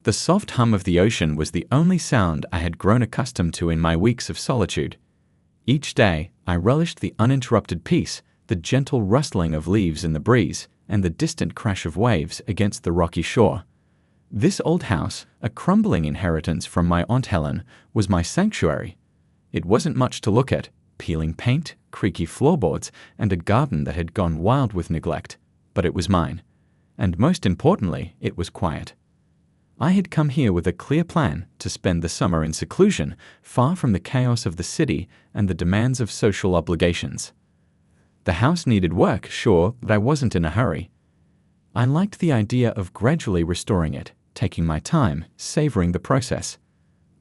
The soft hum of the ocean was the only sound I had grown accustomed to in my weeks of solitude. Each day, I relished the uninterrupted peace, the gentle rustling of leaves in the breeze, and the distant crash of waves against the rocky shore. This old house, a crumbling inheritance from my Aunt Helen, was my sanctuary. It wasn't much to look at, peeling paint, creaky floorboards, and a garden that had gone wild with neglect, but it was mine. And most importantly, it was quiet. I had come here with a clear plan to spend the summer in seclusion, far from the chaos of the city and the demands of social obligations. The house needed work, sure, but I wasn't in a hurry. I liked the idea of gradually restoring it, taking my time, savoring the process.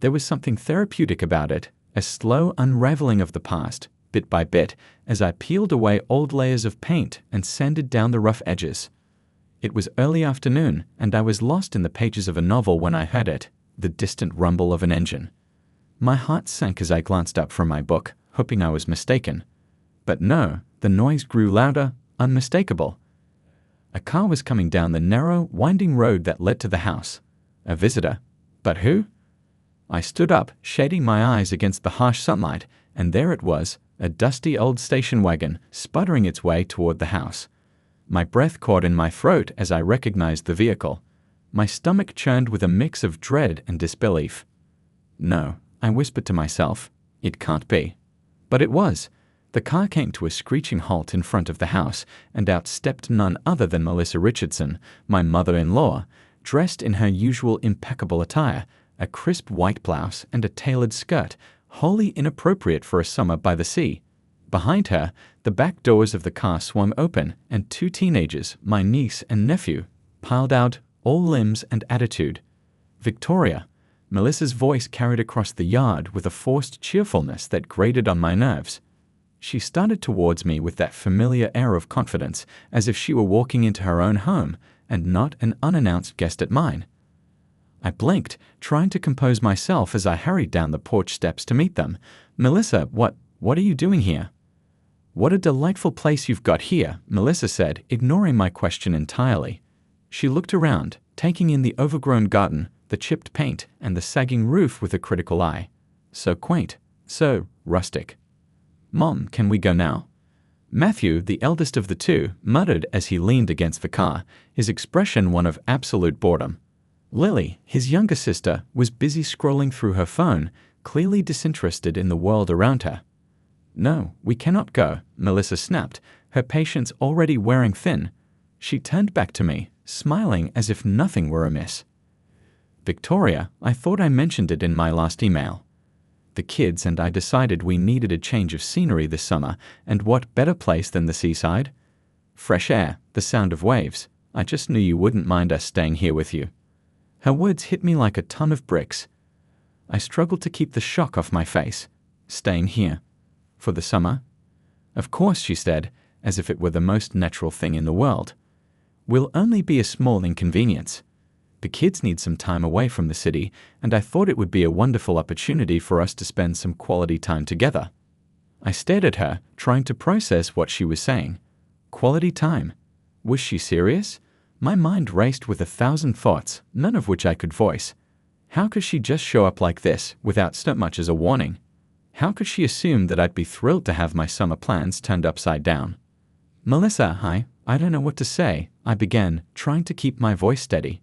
There was something therapeutic about it, a slow unraveling of the past, bit by bit, as I peeled away old layers of paint and sanded down the rough edges. It was early afternoon, and I was lost in the pages of a novel when I heard it, the distant rumble of an engine. My heart sank as I glanced up from my book, hoping I was mistaken. But no, the noise grew louder, unmistakable. A car was coming down the narrow, winding road that led to the house. A visitor. But who? I stood up, shading my eyes against the harsh sunlight, and there it was, a dusty old station wagon, sputtering its way toward the house. My breath caught in my throat as I recognized the vehicle. My stomach churned with a mix of dread and disbelief. No, I whispered to myself, it can't be. But it was. The car came to a screeching halt in front of the house, and out stepped none other than Melissa Richardson, my mother-in-law, dressed in her usual impeccable attire, a crisp white blouse and a tailored skirt, wholly inappropriate for a summer by the sea. Behind her, the back doors of the car swung open, and two teenagers, my niece and nephew, piled out, all limbs and attitude. Victoria. Melissa's voice carried across the yard with a forced cheerfulness that grated on my nerves. She started towards me with that familiar air of confidence, as if she were walking into her own home, and not an unannounced guest at mine. I blinked, trying to compose myself as I hurried down the porch steps to meet them. Melissa, what are you doing here? What a delightful place you've got here, Melissa said, ignoring my question entirely. She looked around, taking in the overgrown garden, the chipped paint, and the sagging roof with a critical eye. So quaint, so rustic. Mom, can we go now? Matthew, the eldest of the two, muttered as he leaned against the car, his expression one of absolute boredom. Lily, his younger sister, was busy scrolling through her phone, clearly disinterested in the world around her. No, we cannot go, Melissa snapped, her patience already wearing thin. She turned back to me, smiling as if nothing were amiss. Victoria, I thought I mentioned it in my last email. The kids and I decided we needed a change of scenery this summer, and what better place than the seaside? Fresh air, the sound of waves. I just knew you wouldn't mind us staying here with you. Her words hit me like a ton of bricks. I struggled to keep the shock off my face. Staying here. For the summer? Of course, she said, as if it were the most natural thing in the world. Will only be a small inconvenience. The kids need some time away from the city, and I thought it would be a wonderful opportunity for us to spend some quality time together. I stared at her, trying to process what she was saying. Quality time. Was she serious? My mind raced with 1,000 thoughts, none of which I could voice. How could she just show up like this, without so much as a warning? How could she assume that I'd be thrilled to have my summer plans turned upside down? Melissa, I don't know what to say, I began, trying to keep my voice steady.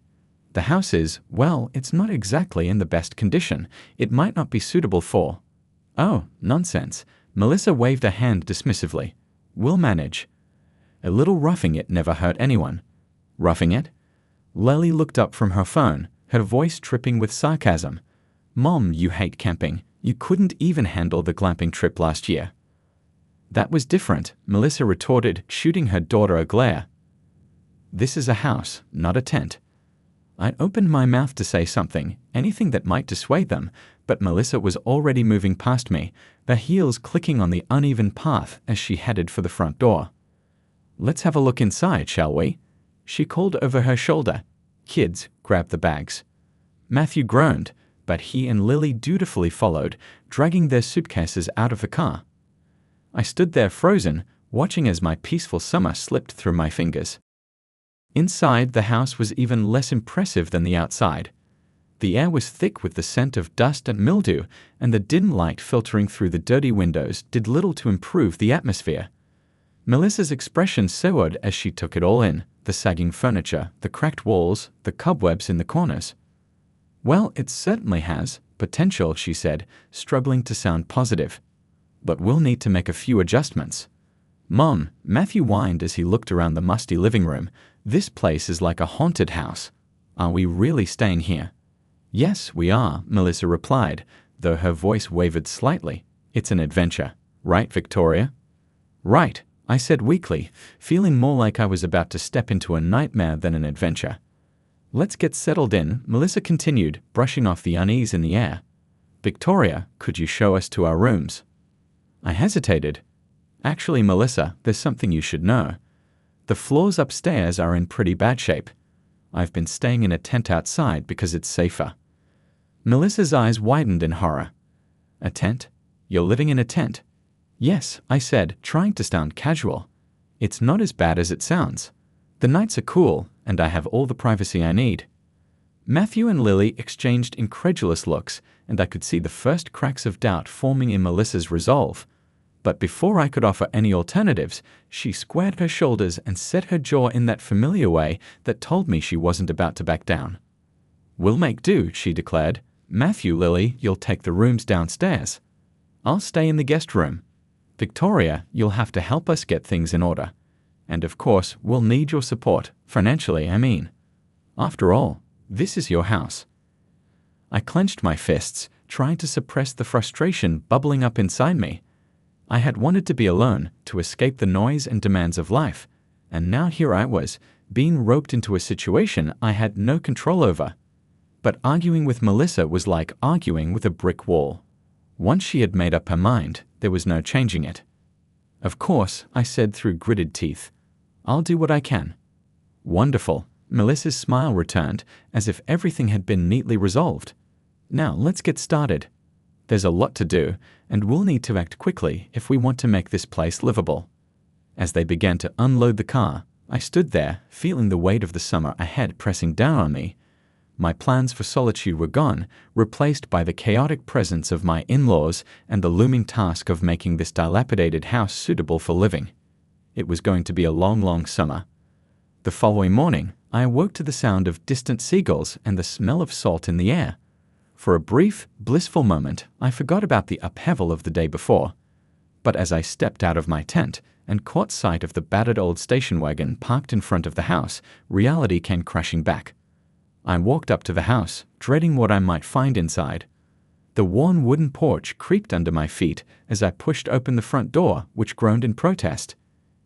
The house is, well, it's not exactly in the best condition. It might not be suitable for... Oh, nonsense. Melissa waved a hand dismissively. We'll manage. A little roughing it never hurt anyone. Roughing it? Lily looked up from her phone, her voice tripping with sarcasm. Mom, you hate camping. You couldn't even handle the glamping trip last year. That was different, Melissa retorted, shooting her daughter a glare. This is a house, not a tent. I opened my mouth to say something, anything that might dissuade them, but Melissa was already moving past me, her heels clicking on the uneven path as she headed for the front door. Let's have a look inside, shall we? She called over her shoulder. Kids, grab the bags. Matthew groaned, but he and Lily dutifully followed, dragging their suitcases out of the car. I stood there frozen, watching as my peaceful summer slipped through my fingers. Inside, the house was even less impressive than the outside. The air was thick with the scent of dust and mildew, and the dim light filtering through the dirty windows did little to improve the atmosphere. Melissa's expression soured as she took it all in, the sagging furniture, the cracked walls, the cobwebs in the corners. "Well, it certainly has potential," she said, struggling to sound positive. "But we'll need to make a few adjustments." "Mom," Matthew whined as he looked around the musty living room, "this place is like a haunted house. Are we really staying here?" "Yes, we are," Melissa replied, though her voice wavered slightly. "It's an adventure. Right, Victoria?" "Right," I said weakly, feeling more like I was about to step into a nightmare than an adventure. "Let's get settled in," Melissa continued, brushing off the unease in the air. "Victoria, could you show us to our rooms?" I hesitated. "Actually, Melissa, there's something you should know. The floors upstairs are in pretty bad shape. I've been staying in a tent outside because it's safer." Melissa's eyes widened in horror. "A tent? You're living in a tent?" "Yes," I said, trying to sound casual. "It's not as bad as it sounds. The nights are cool, and I have all the privacy I need." Matthew and Lily exchanged incredulous looks, and I could see the first cracks of doubt forming in Melissa's resolve. But before I could offer any alternatives, she squared her shoulders and set her jaw in that familiar way that told me she wasn't about to back down. "We'll make do," she declared. "Matthew, Lily, you'll take the rooms downstairs. I'll stay in the guest room. Victoria, you'll have to help us get things in order. And of course, we'll need your support, financially, I mean. After all, this is your house." I clenched my fists, trying to suppress the frustration bubbling up inside me. I had wanted to be alone, to escape the noise and demands of life, and now here I was, being roped into a situation I had no control over. But arguing with Melissa was like arguing with a brick wall. Once she had made up her mind, there was no changing it. "Of course," I said through gritted teeth. "I'll do what I can." "Wonderful." Melissa's smile returned, as if everything had been neatly resolved. "Now let's get started. There's a lot to do, and we'll need to act quickly if we want to make this place livable." As they began to unload the car, I stood there, feeling the weight of the summer ahead pressing down on me. My plans for solitude were gone, replaced by the chaotic presence of my in-laws and the looming task of making this dilapidated house suitable for living. It was going to be a long, long summer. The following morning, I awoke to the sound of distant seagulls and the smell of salt in the air. For a brief, blissful moment, I forgot about the upheaval of the day before. But as I stepped out of my tent and caught sight of the battered old station wagon parked in front of the house, reality came crashing back. I walked up to the house, dreading what I might find inside. The worn wooden porch creaked under my feet as I pushed open the front door, which groaned in protest.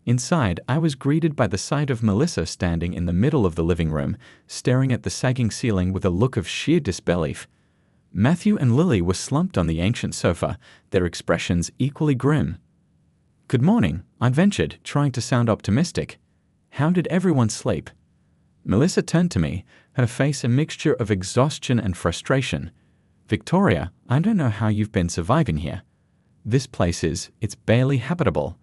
Inside, I was greeted by the sight of Melissa standing in the middle of the living room, staring at the sagging ceiling with a look of sheer disbelief. Matthew and Lily were slumped on the ancient sofa, their expressions equally grim. "Good morning," I ventured, trying to sound optimistic. "How did everyone sleep?" Melissa turned to me, her face a mixture of exhaustion and frustration. "Victoria, I don't know how you've been surviving here. This place it's barely habitable.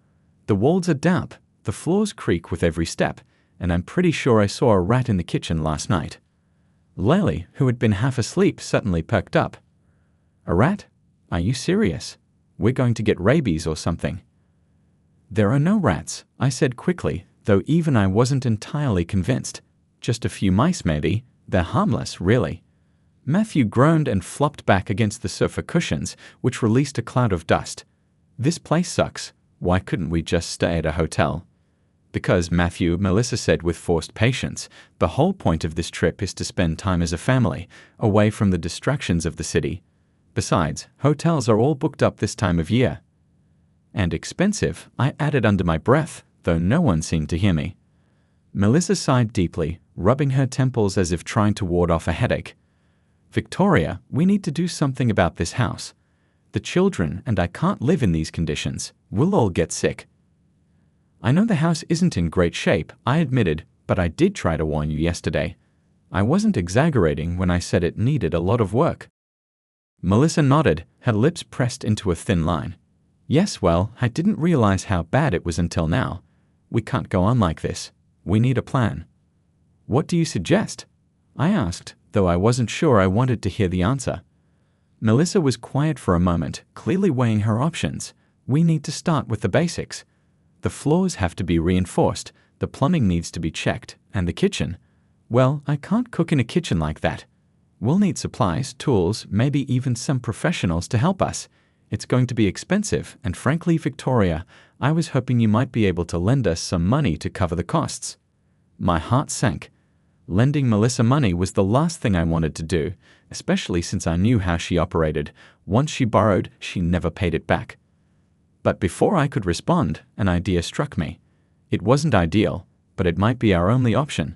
The walls are damp, the floors creak with every step, and I'm pretty sure I saw a rat in the kitchen last night." Lily, who had been half asleep, suddenly perked up. "A rat? Are you serious? We're going to get rabies or something." "There are no rats," I said quickly, though even I wasn't entirely convinced. "Just a few mice, maybe. They're harmless, really." Matthew groaned and flopped back against the sofa cushions, which released a cloud of dust. "This place sucks. Why couldn't we just stay at a hotel?" "Because, Matthew," Melissa said with forced patience, "the whole point of this trip is to spend time as a family, away from the distractions of the city. Besides, hotels are all booked up this time of year." "And expensive," I added under my breath, though no one seemed to hear me. Melissa sighed deeply, rubbing her temples as if trying to ward off a headache. "Victoria, we need to do something about this house. The children and I can't live in these conditions. We'll all get sick." "I know the house isn't in great shape," I admitted, "but I did try to warn you yesterday. I wasn't exaggerating when I said it needed a lot of work." Melissa nodded, her lips pressed into a thin line. "Yes, well, I didn't realize how bad it was until now. We can't go on like this. We need a plan." "What do you suggest?" I asked, though I wasn't sure I wanted to hear the answer. Melissa was quiet for a moment, clearly weighing her options. We need to start with the basics. The floors have to be reinforced, the plumbing needs to be checked, and the kitchen. Well, I can't cook in a kitchen like that. We'll need supplies, tools, maybe even some professionals to help us. It's going to be expensive, and frankly, Victoria, I was hoping you might be able to lend us some money to cover the costs. My heart sank. Lending Melissa money was the last thing I wanted to do, especially since I knew how she operated. Once she borrowed, she never paid it back. But before I could respond, an idea struck me. It wasn't ideal, but it might be our only option.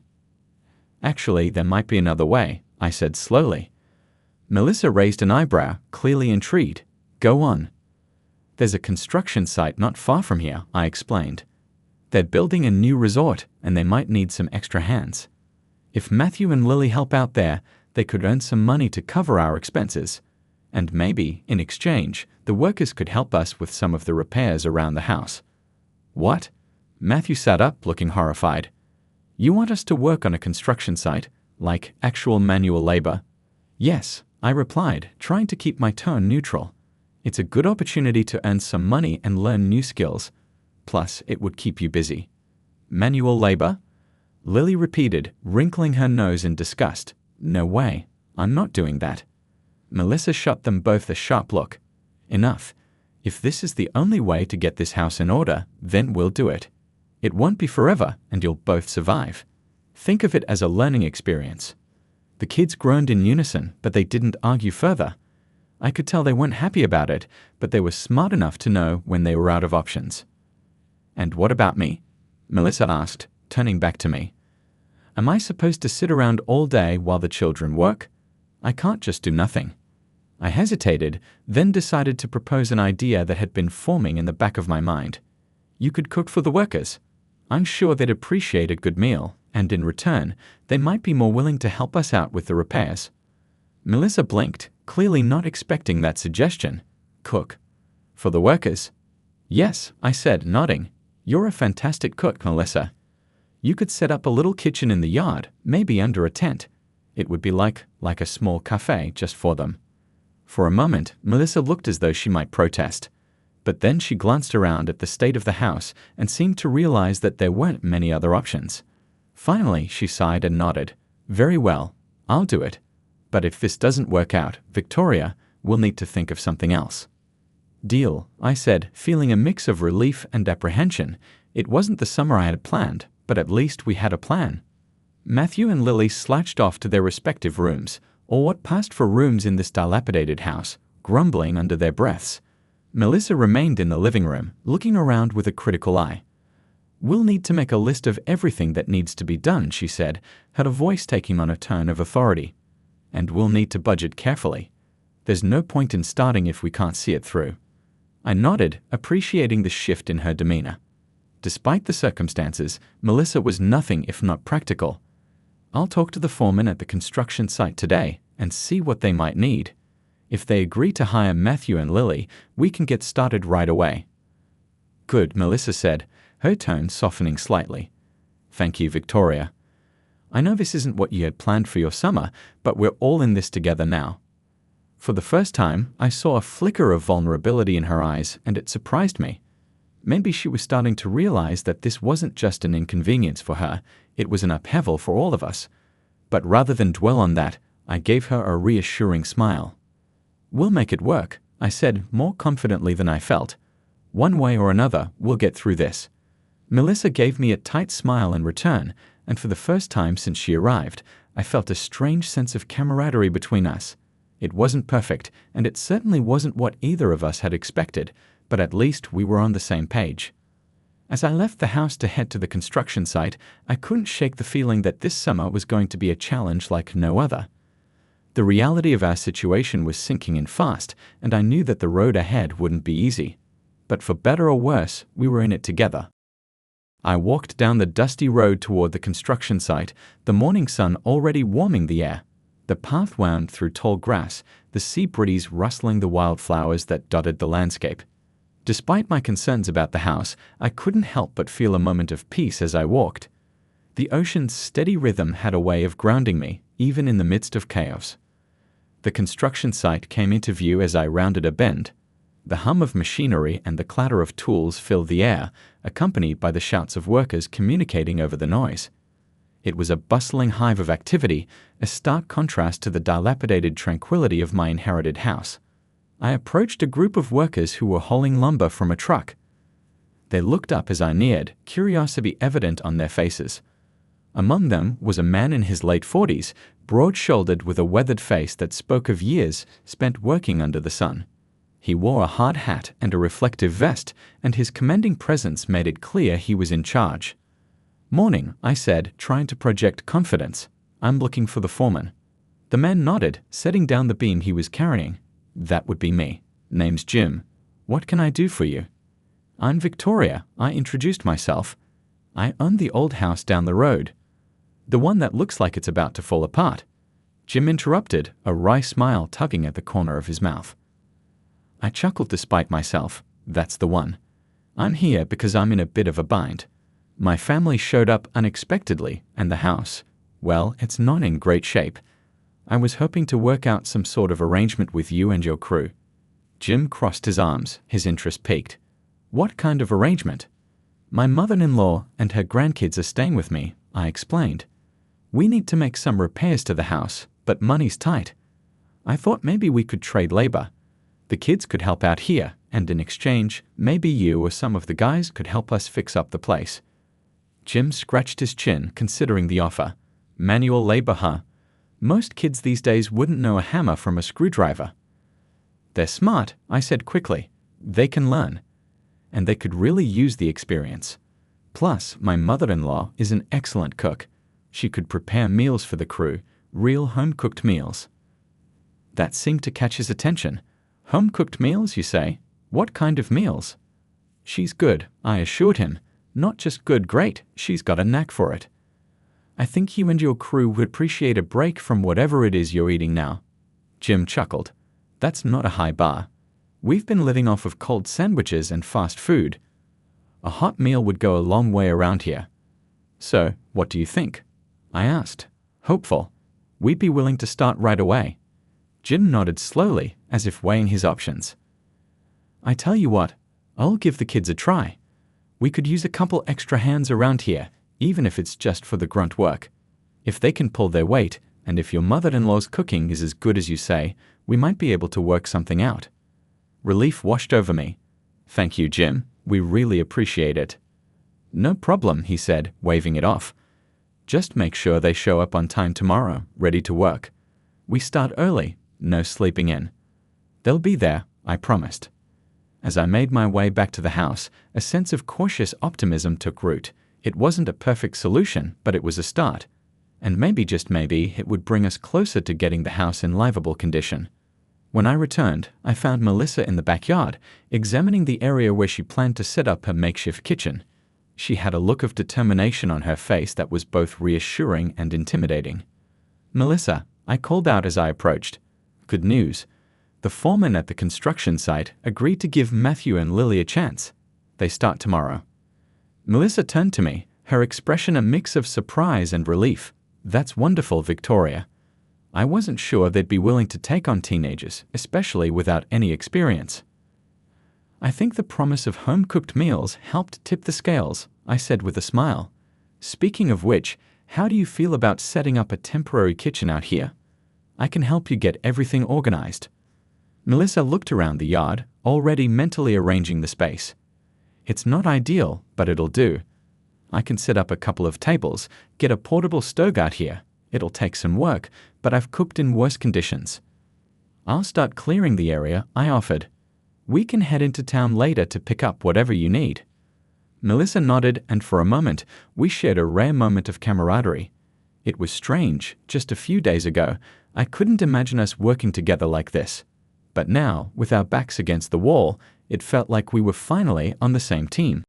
Actually, there might be another way, I said slowly. Melissa raised an eyebrow, clearly intrigued. Go on. There's a construction site not far from here, I explained. They're building a new resort, and they might need some extra hands. If Matthew and Lily help out there, they could earn some money to cover our expenses. And maybe, in exchange, the workers could help us with some of the repairs around the house. What? Matthew sat up, looking horrified. You want us to work on a construction site, like actual manual labor? Yes, I replied, trying to keep my tone neutral. It's a good opportunity to earn some money and learn new skills. Plus, it would keep you busy. Manual labor? Lily repeated, wrinkling her nose in disgust. No way. I'm not doing that. Melissa shot them both a sharp look. Enough. If this is the only way to get this house in order, then we'll do it. It won't be forever, and you'll both survive. Think of it as a learning experience. The kids groaned in unison, but they didn't argue further. I could tell they weren't happy about it, but they were smart enough to know when they were out of options. And what about me? Melissa asked, turning back to me. Am I supposed to sit around all day while the children work? I can't just do nothing. I hesitated, then decided to propose an idea that had been forming in the back of my mind. You could cook for the workers. I'm sure they'd appreciate a good meal, and in return, they might be more willing to help us out with the repairs. Melissa blinked, clearly not expecting that suggestion. Cook. For the workers? Yes, I said, nodding. You're a fantastic cook, Melissa. You could set up a little kitchen in the yard, maybe under a tent. It would be like a small cafe just for them. For a moment, Melissa looked as though she might protest. But then she glanced around at the state of the house and seemed to realize that there weren't many other options. Finally, she sighed and nodded. Very well, I'll do it. But if this doesn't work out, Victoria, we'll need to think of something else. Deal, I said, feeling a mix of relief and apprehension. It wasn't the summer I had planned, but at least we had a plan. Matthew and Lily slouched off to their respective rooms, or what passed for rooms in this dilapidated house, grumbling under their breaths. Melissa remained in the living room, looking around with a critical eye. We'll need to make a list of everything that needs to be done, she said, her voice taking on a tone of authority. And we'll need to budget carefully. There's no point in starting if we can't see it through. I nodded, appreciating the shift in her demeanor. Despite the circumstances, Melissa was nothing if not practical. I'll talk to the foreman at the construction site today and see what they might need. If they agree to hire Matthew and Lily, we can get started right away. Good, Melissa said, her tone softening slightly. Thank you, Victoria. I know this isn't what you had planned for your summer, but we're all in this together now. For the first time, I saw a flicker of vulnerability in her eyes, and it surprised me. Maybe she was starting to realize that this wasn't just an inconvenience for her, it was an upheaval for all of us. But rather than dwell on that, I gave her a reassuring smile. We'll make it work, I said more confidently than I felt. One way or another, we'll get through this. Melissa gave me a tight smile in return, and for the first time since she arrived, I felt a strange sense of camaraderie between us. It wasn't perfect, and it certainly wasn't what either of us had expected, but at least we were on the same page. As I left the house to head to the construction site, I couldn't shake the feeling that this summer was going to be a challenge like no other. The reality of our situation was sinking in fast, and I knew that the road ahead wouldn't be easy. But for better or worse, we were in it together. I walked down the dusty road toward the construction site, the morning sun already warming the air. The path wound through tall grass, the sea breeze rustling the wildflowers that dotted the landscape. Despite my concerns about the house, I couldn't help but feel a moment of peace as I walked. The ocean's steady rhythm had a way of grounding me, even in the midst of chaos. The construction site came into view as I rounded a bend. The hum of machinery and the clatter of tools filled the air, accompanied by the shouts of workers communicating over the noise. It was a bustling hive of activity, a stark contrast to the dilapidated tranquility of my inherited house. I approached a group of workers who were hauling lumber from a truck. They looked up as I neared, curiosity evident on their faces. Among them was a man in his late 40s, broad-shouldered with a weathered face that spoke of years spent working under the sun. He wore a hard hat and a reflective vest, and his commanding presence made it clear he was in charge. "Morning," I said, trying to project confidence. "I'm looking for the foreman." The man nodded, setting down the beam he was carrying. "That would be me. Name's Jim. What can I do for you?" "I'm Victoria," I introduced myself. "I own the old house down the road." "The one that looks like it's about to fall apart." Jim interrupted, a wry smile tugging at the corner of his mouth. I chuckled despite myself. "That's the one. I'm here because I'm in a bit of a bind. My family showed up unexpectedly, and the house, well, it's not in great shape. I was hoping to work out some sort of arrangement with you and your crew." Jim crossed his arms, his interest piqued. "What kind of arrangement?" "My mother-in-law and her grandkids are staying with me," I explained. "We need to make some repairs to the house, but money's tight. I thought maybe we could trade labor. The kids could help out here, and in exchange, maybe you or some of the guys could help us fix up the place." Jim scratched his chin, considering the offer. "Manual labor, huh? Most kids these days wouldn't know a hammer from a screwdriver." "They're smart," I said quickly. "They can learn. And they could really use the experience. Plus, my mother-in-law is an excellent cook. She could prepare meals for the crew, real home-cooked meals." That seemed to catch his attention. "Home-cooked meals, you say? What kind of meals?" "She's good," I assured him. "Not just good, great, she's got a knack for it. I think you and your crew would appreciate a break from whatever it is you're eating now." Jim chuckled. "That's not a high bar. We've been living off of cold sandwiches and fast food. A hot meal would go a long way around here." "So, what do you think?" I asked, hopeful. "We'd be willing to start right away." Jim nodded slowly, as if weighing his options. "I tell you what, I'll give the kids a try. We could use a couple extra hands around here, even if it's just for the grunt work. If they can pull their weight, and if your mother-in-law's cooking is as good as you say, we might be able to work something out." Relief washed over me. "Thank you, Jim. We really appreciate it." "No problem," he said, waving it off. "Just make sure they show up on time tomorrow, ready to work. We start early, no sleeping in." "They'll be there," I promised. As I made my way back to the house, a sense of cautious optimism took root. It wasn't a perfect solution, but it was a start. And maybe, just maybe, it would bring us closer to getting the house in livable condition. When I returned, I found Melissa in the backyard, examining the area where she planned to set up her makeshift kitchen. She had a look of determination on her face that was both reassuring and intimidating. "Melissa," I called out as I approached. "Good news. The foreman at the construction site agreed to give Matthew and Lily a chance. They start tomorrow." Melissa turned to me, her expression a mix of surprise and relief. "That's wonderful, Victoria. I wasn't sure they'd be willing to take on teenagers, especially without any experience." "I think the promise of home-cooked meals helped tip the scales," I said with a smile. "Speaking of which, how do you feel about setting up a temporary kitchen out here? I can help you get everything organized." Melissa looked around the yard, already mentally arranging the space. "It's not ideal, but it'll do. I can set up a couple of tables, get a portable stove out here. It'll take some work, but I've cooked in worse conditions. I'll start clearing the area," I offered. "We can head into town later to pick up whatever you need." Melissa nodded, and for a moment, we shared a rare moment of camaraderie. It was strange. Just a few days ago, I couldn't imagine us working together like this. But now, with our backs against the wall, it felt like we were finally on the same team.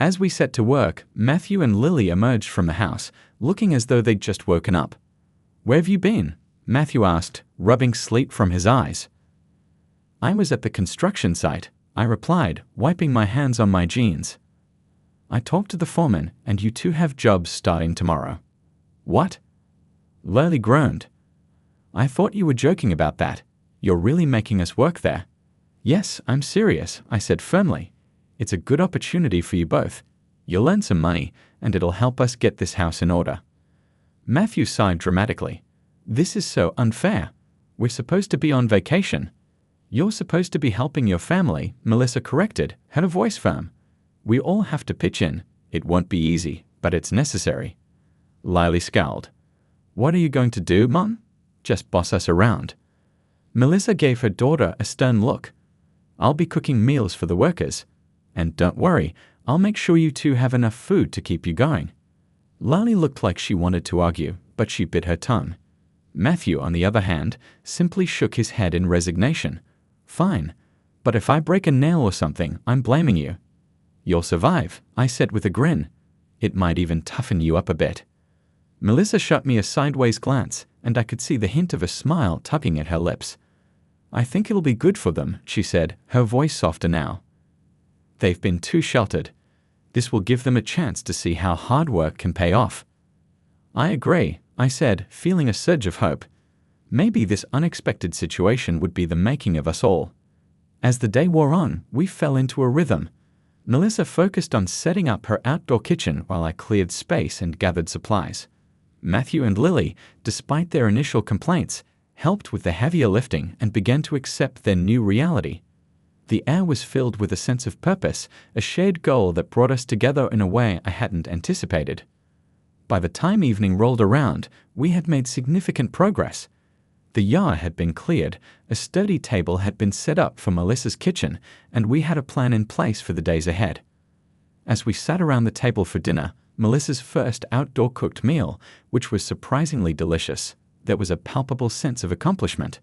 As we set to work, Matthew and Lily emerged from the house, looking as though they'd just woken up. "Where have you been?" Matthew asked, rubbing sleep from his eyes. "I was at the construction site," I replied, wiping my hands on my jeans. "I talked to the foreman, and you two have jobs starting tomorrow." "What?" Lily groaned. I thought you were joking about that. You're really making us work there. Yes, I'm serious, I said firmly. It's a good opportunity for you both. You'll earn some money, and it'll help us get this house in order. Matthew sighed dramatically. This is so unfair. We're supposed to be on vacation. You're supposed to be helping your family, Melissa corrected, her voice firm. We all have to pitch in. It won't be easy, but it's necessary. Lily scowled. What are you going to do, Mom? Just boss us around. Melissa gave her daughter a stern look. I'll be cooking meals for the workers. And don't worry, I'll make sure you two have enough food to keep you going. Lily looked like she wanted to argue, but she bit her tongue. Matthew, on the other hand, simply shook his head in resignation. Fine, but if I break a nail or something, I'm blaming you. You'll survive, I said with a grin. It might even toughen you up a bit. Melissa shot me a sideways glance, and I could see the hint of a smile tugging at her lips. I think it'll be good for them, she said, her voice softer now. They've been too sheltered. This will give them a chance to see how hard work can pay off. I agree, I said, feeling a surge of hope. Maybe this unexpected situation would be the making of us all. As the day wore on, we fell into a rhythm. Melissa focused on setting up her outdoor kitchen while I cleared space and gathered supplies. Matthew and Lily, despite their initial complaints, helped with the heavier lifting and began to accept their new reality. The air was filled with a sense of purpose, a shared goal that brought us together in a way I hadn't anticipated. By the time evening rolled around, we had made significant progress. The yard had been cleared, a sturdy table had been set up for Melissa's kitchen, and we had a plan in place for the days ahead. As we sat around the table for dinner, Melissa's first outdoor cooked meal, which was surprisingly delicious, there was a palpable sense of accomplishment.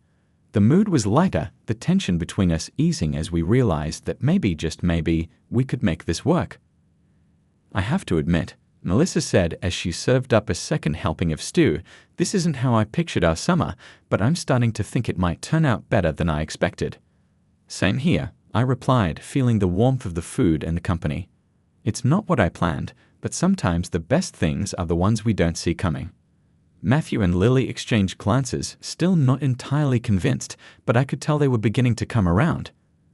The mood was lighter, the tension between us easing as we realized that maybe, just maybe, we could make this work. I have to admit, Melissa said as she served up a second helping of stew, this isn't how I pictured our summer, but I'm starting to think it might turn out better than I expected. Same here, I replied, feeling the warmth of the food and the company. It's not what I planned, but sometimes the best things are the ones we don't see coming. Matthew and Lily exchanged glances, still not entirely convinced, but I could tell they were beginning to come around.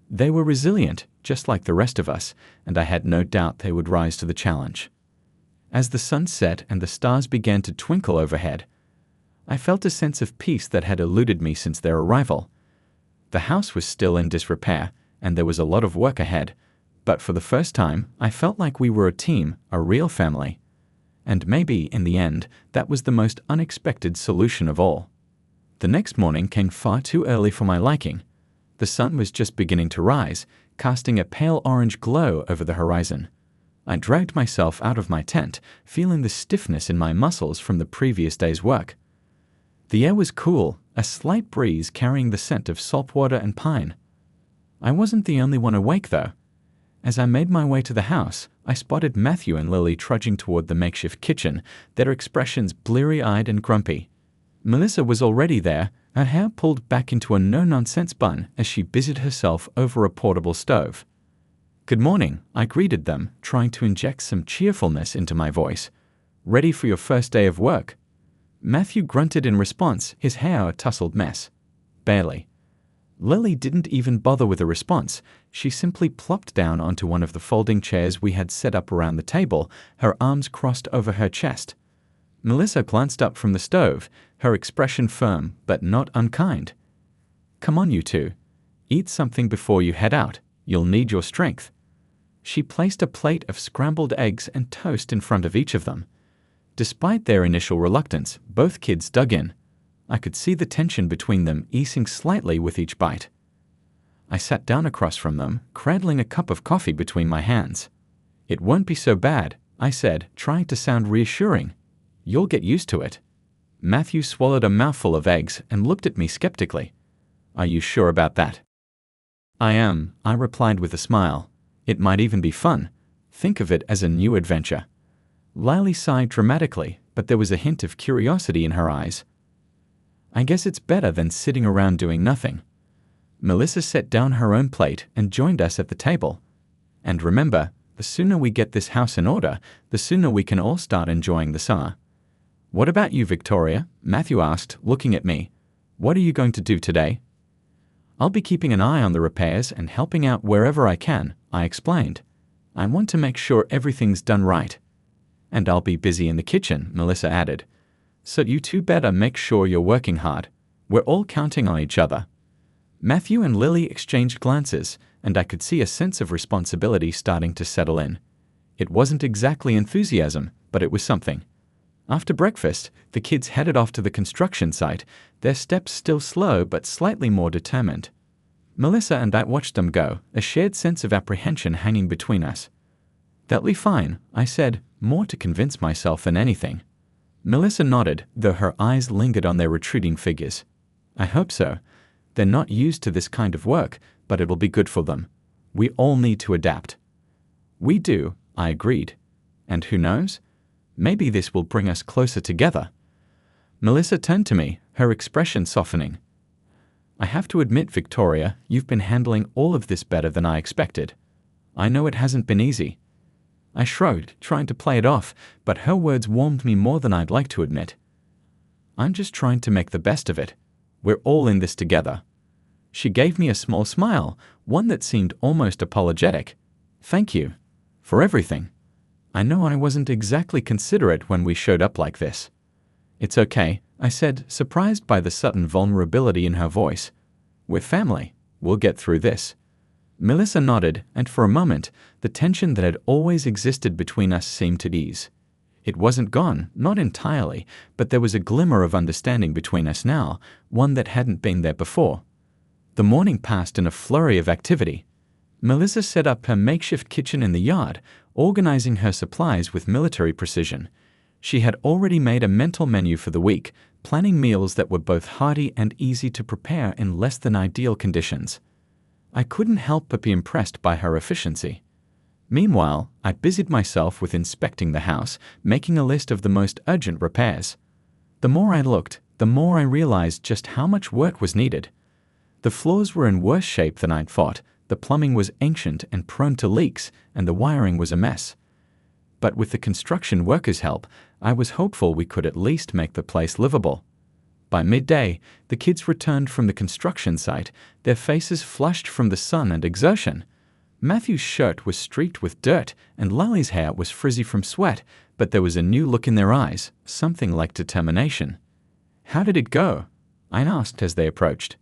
They were resilient, just like the rest of us, and I had no doubt they would rise to the challenge. As the sun set and the stars began to twinkle overhead, I felt a sense of peace that had eluded me since their arrival. The house was still in disrepair, and there was a lot of work ahead, but for the first time, I felt like we were a team, a real family. And maybe, in the end, that was the most unexpected solution of all. The next morning came far too early for my liking. The sun was just beginning to rise, casting a pale orange glow over the horizon. I dragged myself out of my tent, feeling the stiffness in my muscles from the previous day's work. The air was cool, a slight breeze carrying the scent of saltwater and pine. I wasn't the only one awake, though. As I made my way to the house, I spotted Matthew and Lily trudging toward the makeshift kitchen, their expressions bleary-eyed and grumpy. Melissa was already there, her hair pulled back into a no-nonsense bun as she busied herself over a portable stove. Good morning, I greeted them, trying to inject some cheerfulness into my voice. Ready for your first day of work? Matthew grunted in response, his hair a tousled mess. Barely. Lily didn't even bother with a response. She simply plopped down onto one of the folding chairs we had set up around the table, her arms crossed over her chest. Melissa glanced up from the stove, her expression firm but not unkind. Come on, you two. Eat something before you head out. You'll need your strength. She placed a plate of scrambled eggs and toast in front of each of them. Despite their initial reluctance, both kids dug in. I could see the tension between them easing slightly with each bite. I sat down across from them, cradling a cup of coffee between my hands. It won't be so bad, I said, trying to sound reassuring. You'll get used to it. Matthew swallowed a mouthful of eggs and looked at me skeptically. Are you sure about that? I am, I replied with a smile. It might even be fun. Think of it as a new adventure. Lily sighed dramatically, but there was a hint of curiosity in her eyes. I guess it's better than sitting around doing nothing. Melissa set down her own plate and joined us at the table. And remember, the sooner we get this house in order, the sooner we can all start enjoying the summer. What about you, Victoria? Matthew asked, looking at me. What are you going to do today? I'll be keeping an eye on the repairs and helping out wherever I can, I explained. I want to make sure everything's done right. And I'll be busy in the kitchen, Melissa added. So you two better make sure you're working hard. We're all counting on each other. Matthew and Lily exchanged glances, and I could see a sense of responsibility starting to settle in. It wasn't exactly enthusiasm, but it was something. After breakfast, the kids headed off to the construction site, their steps still slow but slightly more determined. Melissa and I watched them go, a shared sense of apprehension hanging between us. They'll be fine, I said, more to convince myself than anything. Melissa nodded, though her eyes lingered on their retreating figures. I hope so. They're not used to this kind of work, but it'll be good for them. We all need to adapt. We do, I agreed. And who knows? Maybe this will bring us closer together. Melissa turned to me, her expression softening. I have to admit, Victoria, you've been handling all of this better than I expected. I know it hasn't been easy. I shrugged, trying to play it off, but her words warmed me more than I'd like to admit. I'm just trying to make the best of it. We're all in this together. She gave me a small smile, one that seemed almost apologetic. Thank you. For everything. I know I wasn't exactly considerate when we showed up like this. It's okay, I said, surprised by the sudden vulnerability in her voice. We're family. We'll get through this. Melissa nodded, and for a moment, the tension that had always existed between us seemed to ease. It wasn't gone, not entirely, but there was a glimmer of understanding between us now, one that hadn't been there before. The morning passed in a flurry of activity. Melissa set up her makeshift kitchen in the yard, organizing her supplies with military precision. She had already made a mental menu for the week, planning meals that were both hearty and easy to prepare in less than ideal conditions. I couldn't help but be impressed by her efficiency. Meanwhile, I busied myself with inspecting the house, making a list of the most urgent repairs. The more I looked, the more I realized just how much work was needed. The floors were in worse shape than I'd thought, the plumbing was ancient and prone to leaks, and the wiring was a mess. But with the construction workers' help, I was hopeful we could at least make the place livable. By midday, the kids returned from the construction site, their faces flushed from the sun and exertion. Matthew's shirt was streaked with dirt, and Lily's hair was frizzy from sweat, but there was a new look in their eyes, something like determination. How did it go? I asked as they approached.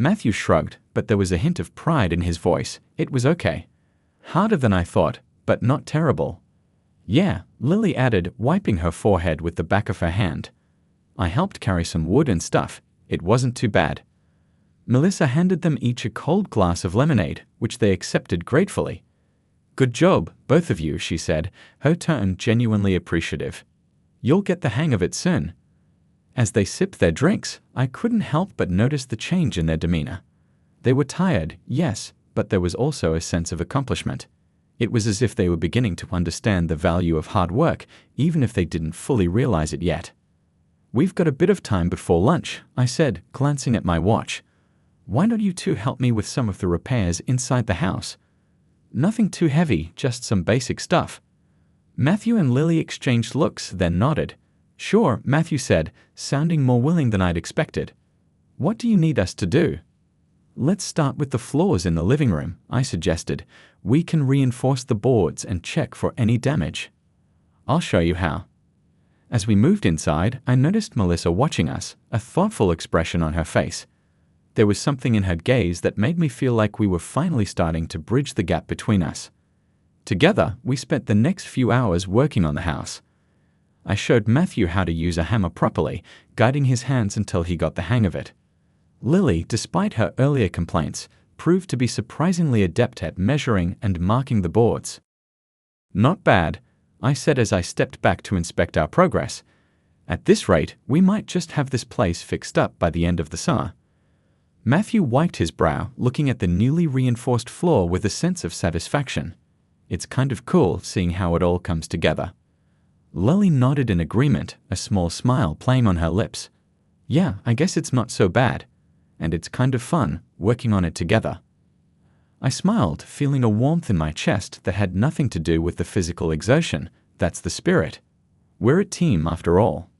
Matthew shrugged, but there was a hint of pride in his voice. It was okay. Harder than I thought, but not terrible. Yeah, Lily added, wiping her forehead with the back of her hand. I helped carry some wood and stuff. It wasn't too bad. Melissa handed them each a cold glass of lemonade, which they accepted gratefully. Good job, both of you, she said, her tone genuinely appreciative. You'll get the hang of it soon. As they sipped their drinks, I couldn't help but notice the change in their demeanor. They were tired, yes, but there was also a sense of accomplishment. It was as if they were beginning to understand the value of hard work, even if they didn't fully realize it yet. We've got a bit of time before lunch, I said, glancing at my watch. Why don't you two help me with some of the repairs inside the house? Nothing too heavy, just some basic stuff. Matthew and Lily exchanged looks, then nodded. Sure, Matthew said, sounding more willing than I'd expected. What do you need us to do? Let's start with the floors in the living room, I suggested. We can reinforce the boards and check for any damage. I'll show you how. As we moved inside, I noticed Melissa watching us, a thoughtful expression on her face. There was something in her gaze that made me feel like we were finally starting to bridge the gap between us. Together, we spent the next few hours working on the house. I showed Matthew how to use a hammer properly, guiding his hands until he got the hang of it. Lily, despite her earlier complaints, proved to be surprisingly adept at measuring and marking the boards. Not bad, I said as I stepped back to inspect our progress. At this rate, we might just have this place fixed up by the end of the summer. Matthew wiped his brow, looking at the newly reinforced floor with a sense of satisfaction. It's kind of cool seeing how it all comes together. Lily nodded in agreement, a small smile playing on her lips. Yeah, I guess it's not so bad. And it's kind of fun, working on it together. I smiled, feeling a warmth in my chest that had nothing to do with the physical exertion. That's the spirit. We're a team, after all.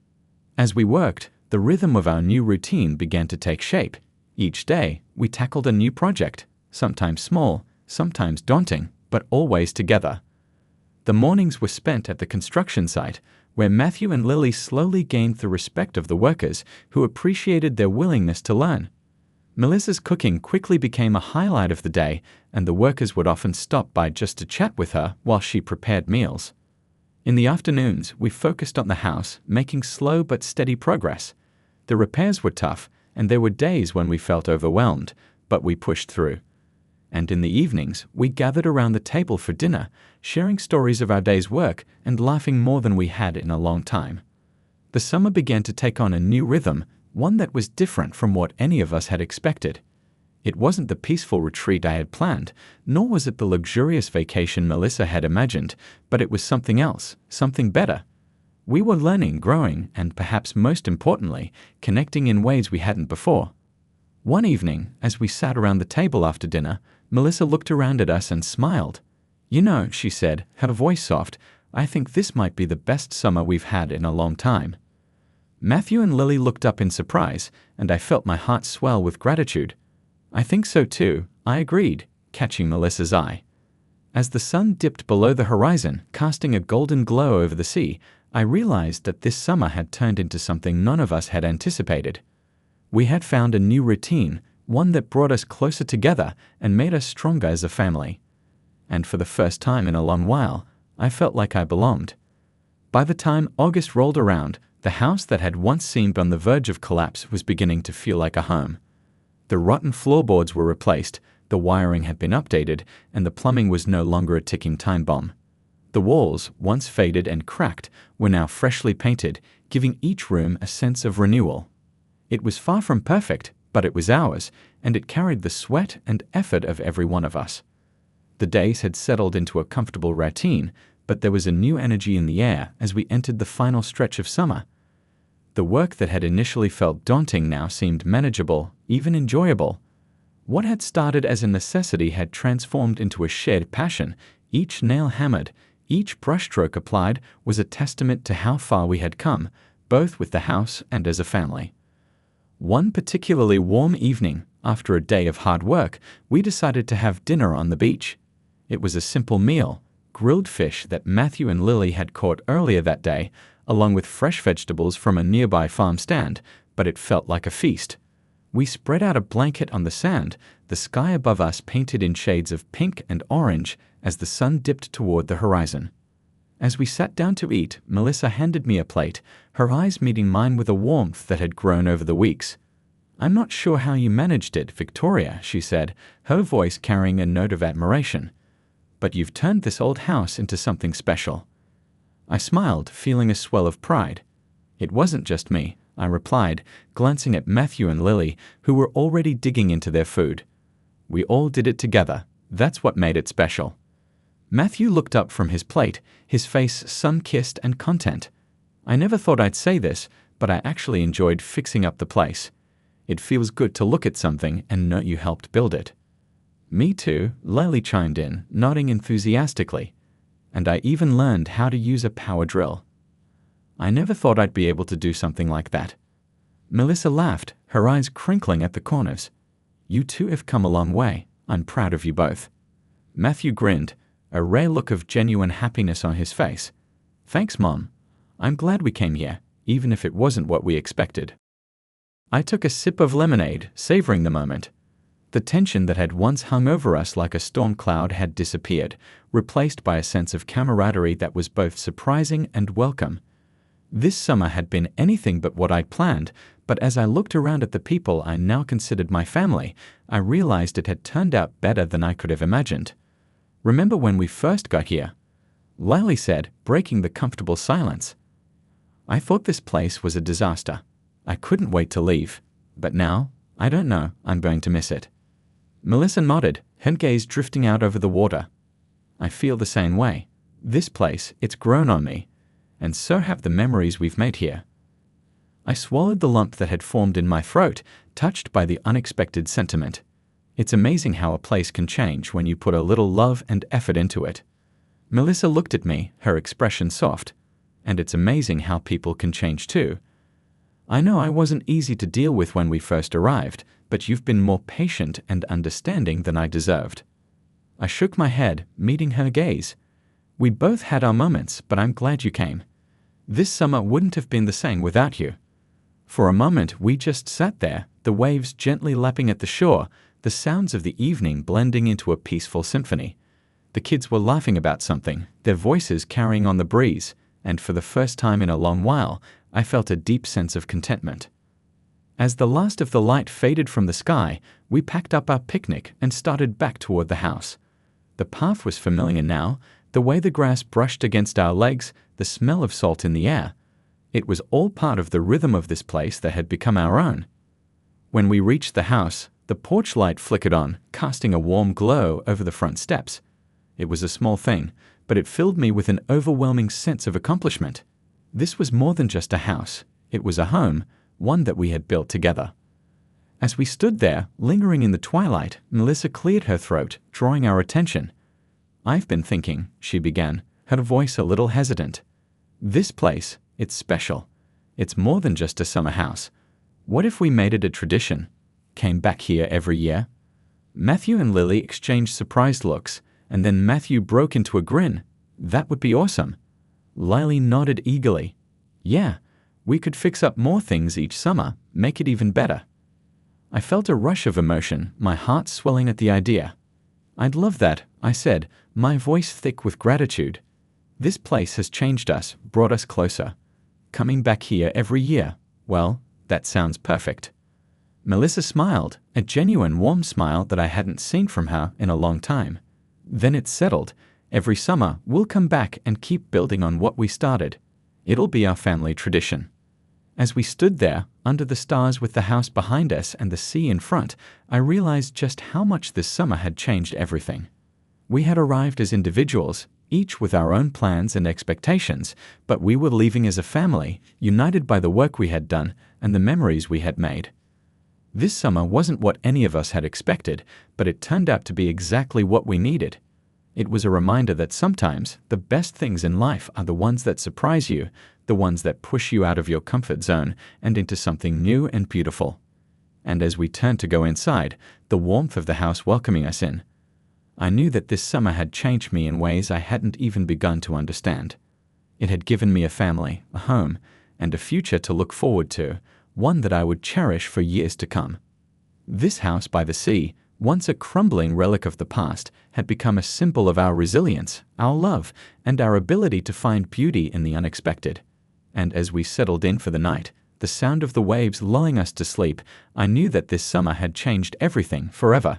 As we worked, the rhythm of our new routine began to take shape. Each day, we tackled a new project, sometimes small, sometimes daunting, but always together. The mornings were spent at the construction site, where Matthew and Lily slowly gained the respect of the workers who appreciated their willingness to learn. Melissa's cooking quickly became a highlight of the day, and the workers would often stop by just to chat with her while she prepared meals. In the afternoons, we focused on the house, making slow but steady progress. The repairs were tough, and there were days when we felt overwhelmed, but we pushed through. And in the evenings, we gathered around the table for dinner, sharing stories of our day's work and laughing more than we had in a long time. The summer began to take on a new rhythm, one that was different from what any of us had expected. It wasn't the peaceful retreat I had planned, nor was it the luxurious vacation Melissa had imagined, but it was something else, something better. We were learning, growing, and perhaps most importantly, connecting in ways we hadn't before. One evening, as we sat around the table after dinner, Melissa looked around at us and smiled. "You know," she said, her voice soft, "I think this might be the best summer we've had in a long time." Matthew and Lily looked up in surprise, and I felt my heart swell with gratitude. "I think so too," I agreed, catching Melissa's eye. As the sun dipped below the horizon, casting a golden glow over the sea, I realized that this summer had turned into something none of us had anticipated. We had found a new routine, one that brought us closer together and made us stronger as a family. And for the first time in a long while, I felt like I belonged. By the time August rolled around, the house that had once seemed on the verge of collapse was beginning to feel like a home. The rotten floorboards were replaced, the wiring had been updated, and the plumbing was no longer a ticking time bomb. The walls, once faded and cracked, were now freshly painted, giving each room a sense of renewal. It was far from perfect, but it was ours, and it carried the sweat and effort of every one of us. The days had settled into a comfortable routine, but there was a new energy in the air as we entered the final stretch of summer. The work that had initially felt daunting now seemed manageable, even enjoyable. What had started as a necessity had transformed into a shared passion. Each nail hammered, each brushstroke applied was a testament to how far we had come, both with the house and as a family. One particularly warm evening, after a day of hard work, we decided to have dinner on the beach. It was a simple meal, grilled fish that Matthew and Lily had caught earlier that day, along with fresh vegetables from a nearby farm stand, but it felt like a feast. We spread out a blanket on the sand, the sky above us painted in shades of pink and orange as the sun dipped toward the horizon. As we sat down to eat, Melissa handed me a plate, her eyes meeting mine with a warmth that had grown over the weeks. "I'm not sure how you managed it, Victoria," she said, her voice carrying a note of admiration. "But you've turned this old house into something special." I smiled, feeling a swell of pride. "It wasn't just me," I replied, glancing at Matthew and Lily, who were already digging into their food. "We all did it together. That's what made it special." Matthew looked up from his plate, his face sun-kissed and content. "I never thought I'd say this, but I actually enjoyed fixing up the place. It feels good to look at something and know you helped build it." "Me too," Lily chimed in, nodding enthusiastically. "And I even learned how to use a power drill." "I never thought I'd be able to do something like that." Melissa laughed, her eyes crinkling at the corners. "You two have come a long way. I'm proud of you both." Matthew grinned, a rare look of genuine happiness on his face. "Thanks, Mom. I'm glad we came here, even if it wasn't what we expected." I took a sip of lemonade, savoring the moment. The tension that had once hung over us like a storm cloud had disappeared, replaced by a sense of camaraderie that was both surprising and welcome. This summer had been anything but what I'd planned, but as I looked around at the people I now considered my family, I realized it had turned out better than I could have imagined. "Remember when we first got here?" Lily said, breaking the comfortable silence. "I thought this place was a disaster. I couldn't wait to leave. But now, I don't know, I'm going to miss it." Melissa nodded, her gaze drifting out over the water. "I feel the same way. This place, it's grown on me. And so have the memories we've made here." I swallowed the lump that had formed in my throat, touched by the unexpected sentiment. It's amazing how a place can change when you put a little love and effort into it. Melissa looked at me, her expression soft. "And it's amazing how people can change too." I know I wasn't easy to deal with when we first arrived, but you've been more patient and understanding than I deserved." I shook my head, meeting her gaze. "We both had our moments, but I'm glad you came. This summer wouldn't have been the same without you." For a moment we just sat there, the waves gently lapping at the shore, the sounds of the evening blending into a peaceful symphony. The kids were laughing about something, their voices carrying on the breeze, and for the first time in a long while, I felt a deep sense of contentment. As the last of the light faded from the sky, we packed up our picnic and started back toward the house. The path was familiar now, the way the grass brushed against our legs, the smell of salt in the air. It was all part of the rhythm of this place that had become our own. When we reached the house, the porch light flickered on, casting a warm glow over the front steps. It was a small thing, but it filled me with an overwhelming sense of accomplishment. This was more than just a house. It was a home, one that we had built together. As we stood there, lingering in the twilight, Melissa cleared her throat, drawing our attention. "I've been thinking," she began, her voice a little hesitant. "This place, it's special. It's more than just a summer house. What if we made it a tradition? Came back here every year?" Matthew and Lily exchanged surprised looks, and then Matthew broke into a grin. "That would be awesome." Lily nodded eagerly. "Yeah, we could fix up more things each summer, make it even better." I felt a rush of emotion, my heart swelling at the idea. "I'd love that," I said, my voice thick with gratitude. "This place has changed us, brought us closer. Coming back here every year, well, that sounds perfect." Melissa smiled, a genuine warm smile that I hadn't seen from her in a long time. "Then it's settled. Every summer, we'll come back and keep building on what we started. It'll be our family tradition." As we stood there, under the stars with the house behind us and the sea in front, I realized just how much this summer had changed everything. We had arrived as individuals, each with our own plans and expectations, but we were leaving as a family, united by the work we had done and the memories we had made. This summer wasn't what any of us had expected, but it turned out to be exactly what we needed. It was a reminder that sometimes the best things in life are the ones that surprise you, the ones that push you out of your comfort zone and into something new and beautiful. And as we turned to go inside, the warmth of the house welcoming us in, I knew that this summer had changed me in ways I hadn't even begun to understand. It had given me a family, a home, and a future to look forward to, one that I would cherish for years to come. This house by the sea, once a crumbling relic of the past, had become a symbol of our resilience, our love, and our ability to find beauty in the unexpected. And as we settled in for the night, the sound of the waves lulling us to sleep, I knew that this summer had changed everything forever.